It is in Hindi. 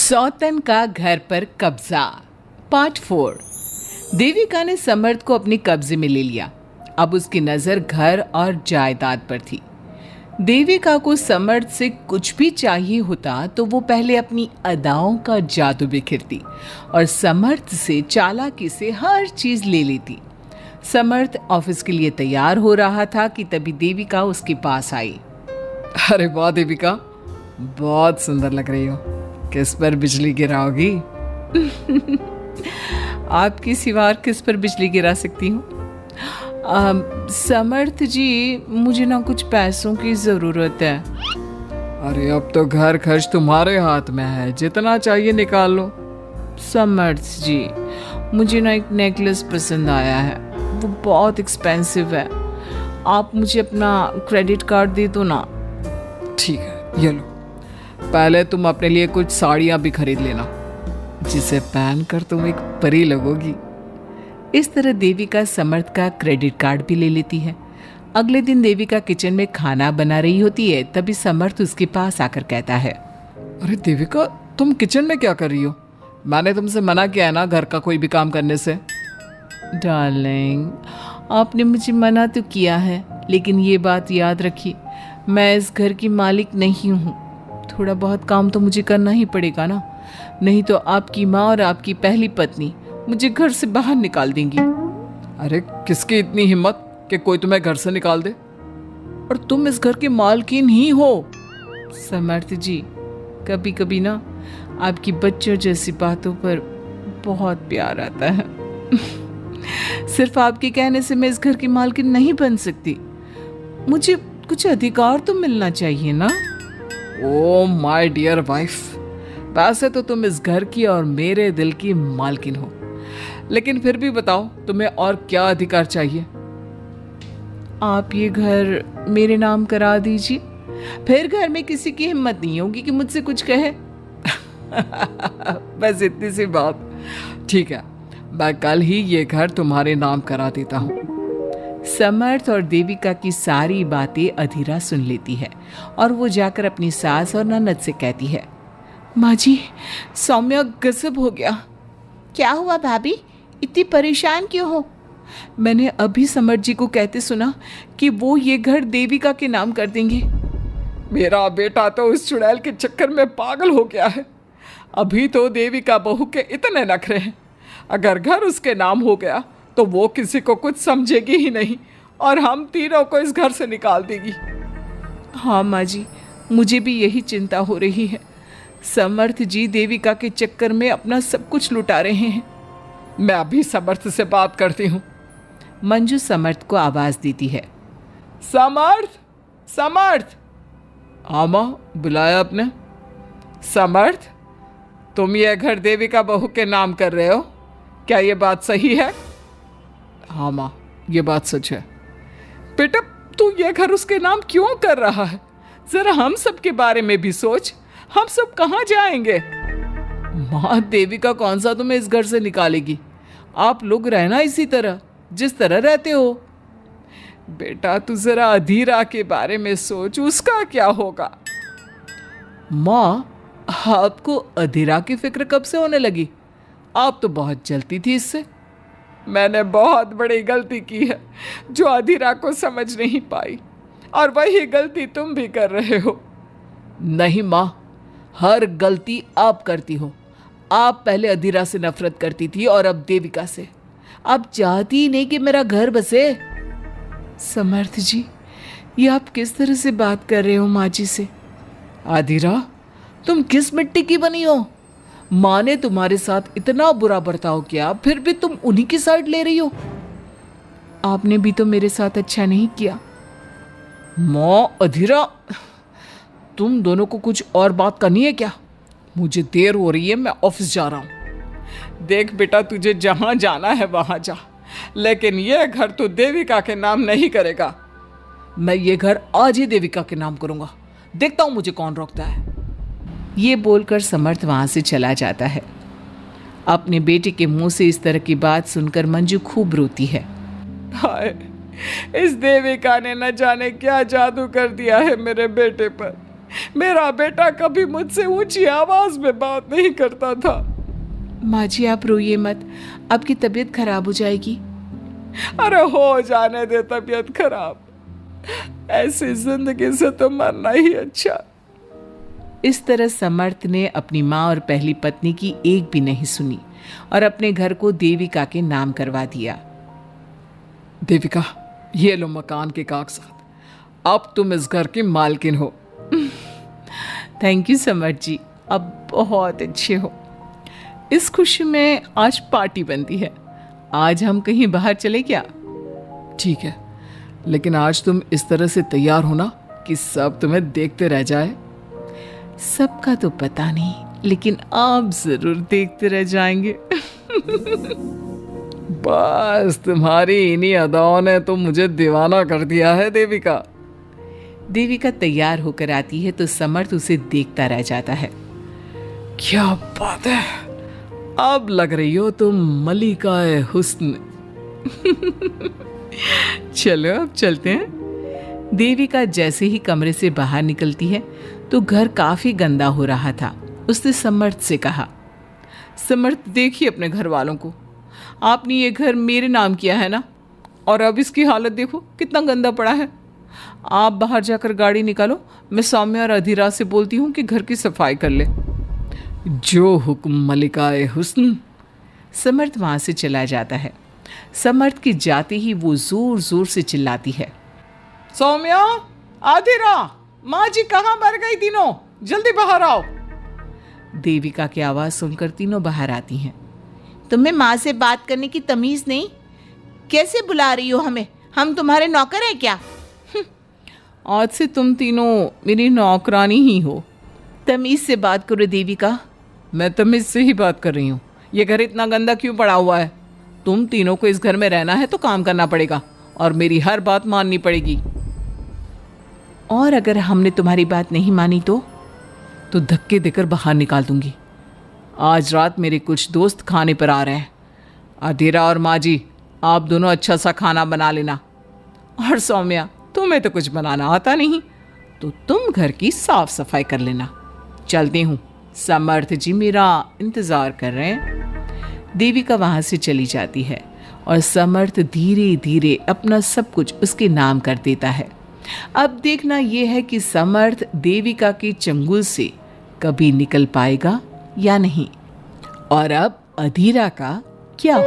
सौतन का घर पर कब्जा पार्ट 4। देविका ने समर्थ को अपने कब्जे में ले लिया। अब उसकी नजर घर और जायदाद पर थी। देविका को समर्थ से कुछ भी चाहिए होता तो वो पहले अपनी अदाओं का जादू बिखेरती और समर्थ से चालाकी से हर चीज ले लेती। समर्थ ऑफिस के लिए तैयार हो रहा था कि तभी देविका उसके पास आई। अरे वाह देविका, बहुत सुंदर लग रही हो। किस पर बिजली गिराओगी? आपके सिवा किस पर बिजली गिरा सकती हूँ? समर्थ जी, मुझे ना कुछ पैसों की ज़रूरत है। अरे अब तो घर खर्च तुम्हारे हाथ में है, जितना चाहिए निकाल लो। समर्थ जी, मुझे ना एक नेकलेस पसंद आया है, वो बहुत एक्सपेंसिव है। आप मुझे अपना क्रेडिट कार्ड दे दो ना। ठीक है, ये लो। पहले तुम अपने लिए कुछ साड़ियाँ भी खरीद लेना, जिसे पहनकर तुम एक परी लगोगी। इस तरह देविका समर्थ का क्रेडिट कार्ड भी ले लेती है। अगले दिन देविका किचन में खाना बना रही होती है, तभी समर्थ उसके पास आकर कहता है, अरे देविका, तुम किचन में क्या कर रही हो? मैंने तुमसे मना किया है ना घर का कोई भी काम करने से। डार्लिंग, आपने मुझे मना तो किया है, लेकिन ये बात याद रखिए, मैं इस घर की मालिक नहीं हूँ। थोड़ा बहुत काम तो मुझे करना ही पड़ेगा ना, नहीं तो आपकी माँ और आपकी पहली पत्नी मुझे घर से बाहर निकाल देंगी। अरे किसकी इतनी हिम्मत कि कोई तुम्हें घर से निकाल दे? और तुम इस घर के मालकिन ही हो। समर्थ जी, कभी कभी ना आपकी बच्चों जैसी बातों पर बहुत प्यार आता है। सिर्फ आपके कहने से मैं इस घर की मालकिन नहीं बन सकती। मुझे कुछ अधिकार तो मिलना चाहिए ना। ओ माय डियर वाइफ, वैसे तो तुम इस घर की और मेरे दिल की मालकिन हो, लेकिन फिर भी बताओ तुम्हें और क्या अधिकार चाहिए? आप ये घर मेरे नाम करा दीजिए, फिर घर में किसी की हिम्मत नहीं होगी कि मुझसे कुछ कहे। बस इतनी सी बात। ठीक है, मैं कल ही ये घर तुम्हारे नाम करा देता हूँ। समर्थ और देविका की सारी बातें अधीरा सुन लेती है और वो जाकर अपनी सास और ननद से कहती है, माँ जी, सौम्या गजब हो गया। क्या हुआ भाभी, इतनी परेशान क्यों हो? मैंने अभी समर्थ जी को कहते सुना कि वो ये घर देविका के नाम कर देंगे। मेरा बेटा तो उस चुड़ैल के चक्कर में पागल हो गया है। अभी तो देविका बहू के इतने नखरे हैं, अगर घर उसके नाम हो गया तो वो किसी को कुछ समझेगी ही नहीं और हम तीनों को इस घर से निकाल देगी। हाँ माँ जी, मुझे भी यही चिंता हो रही है। समर्थ जी देविका के चक्कर में अपना सब कुछ लुटा रहे हैं। मैं अभी समर्थ से बात करती हूँ। मंजू समर्थ को आवाज देती है, समर्थ, समर्थ। हाँ माँ, बुलाया आपने? समर्थ, तुम ये घर देविका बहू के नाम कर रहे हो, क्या ये बात सही है? हाँ माँ, ये बात सच है। बेटा, तू ये घर उसके नाम क्यों कर रहा है? जरा हम सब के बारे में भी सोच, हम सब कहाँ जाएंगे? माँ, देविका कौन सा तुम्हें इस घर से निकालेगी? आप लोग रहना इसी तरह जिस तरह रहते हो। बेटा, तू जरा अधीरा के बारे में सोच, उसका क्या होगा? माँ, आपको अधीरा की फिक्र कब से होने लगी? आप तो बहुत जलती थी इससे। मैंने बहुत बड़ी गलती की है जो अधीरा को समझ नहीं पाई, और वही गलती तुम भी कर रहे हो। नहीं माँ, हर गलती आप करती हो। आप पहले अधीरा से नफरत करती थी और अब देविका से। आप चाहती ही नहीं कि मेरा घर बसे। समर्थ जी, ये आप किस तरह से बात कर रहे हो माँ जी से? अधीरा, तुम किस मिट्टी की बनी हो? माँ ने तुम्हारे साथ इतना बुरा बर्ताव किया, फिर भी तुम उन्हीं की साइड ले रही हो। आपने भी तो मेरे साथ अच्छा नहीं किया। माँ, अधीरा, तुम दोनों को कुछ और बात करनी है क्या? मुझे देर हो रही है, मैं ऑफिस जा रहा हूँ। देख बेटा, तुझे जहाँ जाना है वहाँ जा, लेकिन यह घर तो देविका के नाम नहीं करेगा। मैं ये घर आज ही देविका के नाम करूँगा, देखता हूँ मुझे कौन रोकता है। ये बोलकर समर्थ वहाँ से चला जाता है। अपने बेटे के मुंह से इस तरह की बात सुनकर मंजू खूब रोती है। हाय, इस देविका ने न जाने क्या जादू कर दिया है मेरे बेटे पर। मेरा बेटा कभी मुझसे ऊंची आवाज में बात नहीं करता था। माँ जी आप रोइए मत, आपकी तबीयत खराब हो जाएगी। अरे हो जाने दे तबीयत खराब, ऐसी जिंदगी से तो मरना ही अच्छा। इस तरह समर्थ ने अपनी माँ और पहली पत्नी की एक भी नहीं सुनी और अपने घर को देविका के नाम करवा दिया। देविका, ये लो मकान के कागजात, अब तुम इस घर की मालकिन हो। थैंक यू समर्थ जी, अब बहुत अच्छे हो। इस खुशी में आज पार्टी बनती है, आज हम कहीं बाहर चले क्या? ठीक है, लेकिन आज तुम इस तरह से तैयार होना कि सब तुम्हें देखते रह जाए। सबका तो पता नहीं, लेकिन आप जरूर देखते रह जाएंगे। बस तुम्हारी इन्हीं अदाओं ने तो मुझे दीवाना कर दिया है देविका। देविका तैयार होकर आती है तो समर्थ उसे देखता रह जाता है। क्या बात है, अब लग रही हो तुम मलिकाए हुस्न। चलो अब चलते हैं। देविका जैसे ही कमरे से बाहर निकलती है तो घर काफी गंदा हो रहा था। उसने समर्थ से कहा, समर्थ देखिए अपने घर वालों को, आपने ये घर मेरे नाम किया है ना, और अब इसकी हालत देखो कितना गंदा पड़ा है। आप बाहर जाकर गाड़ी निकालो, मैं सौम्या और अधीरा से बोलती हूँ कि घर की सफाई कर ले। जो हुक्म मलिकाए हुस्न। समर्थ वहां से चला जाता है। समर्थ के जाते ही वो जोर जोर से चिल्लाती है, सौम्या, अधीरा, माँ जी कहाँ मर गई तीनों, जल्दी बाहर आओ। देविका की आवाज सुनकर तीनों बाहर आती हैं। तुम्हें माँ से बात करने की तमीज नहीं? कैसे बुला रही हो हमें? हम तुम्हारे नौकर हैं क्या? आज से तुम तीनों मेरी नौकरानी ही हो। तमीज से बात करो देविका। मैं तमीज से ही बात कर रही हूँ। ये घर इतना गंदा क्यों पड़ा हुआ है? तुम तीनों को इस घर में रहना है तो काम करना पड़ेगा और मेरी हर बात माननी पड़ेगी। और अगर हमने तुम्हारी बात नहीं मानी तो धक्के देकर बाहर निकाल दूंगी। आज रात मेरे कुछ दोस्त खाने पर आ रहे हैं। अधीरा और माँ जी, आप दोनों अच्छा सा खाना बना लेना। और सौम्या, तुम्हें तो कुछ बनाना आता नहीं, तो तुम घर की साफ सफाई कर लेना। चलती हूँ, समर्थ जी मेरा इंतजार कर रहे हैं। देविका वहां से चली जाती है और समर्थ धीरे धीरे अपना सब कुछ उसके नाम कर देता है। अब देखना यह है कि समर्थ देविका के चंगुल से कभी निकल पाएगा या नहीं, और अब अधीरा का क्या?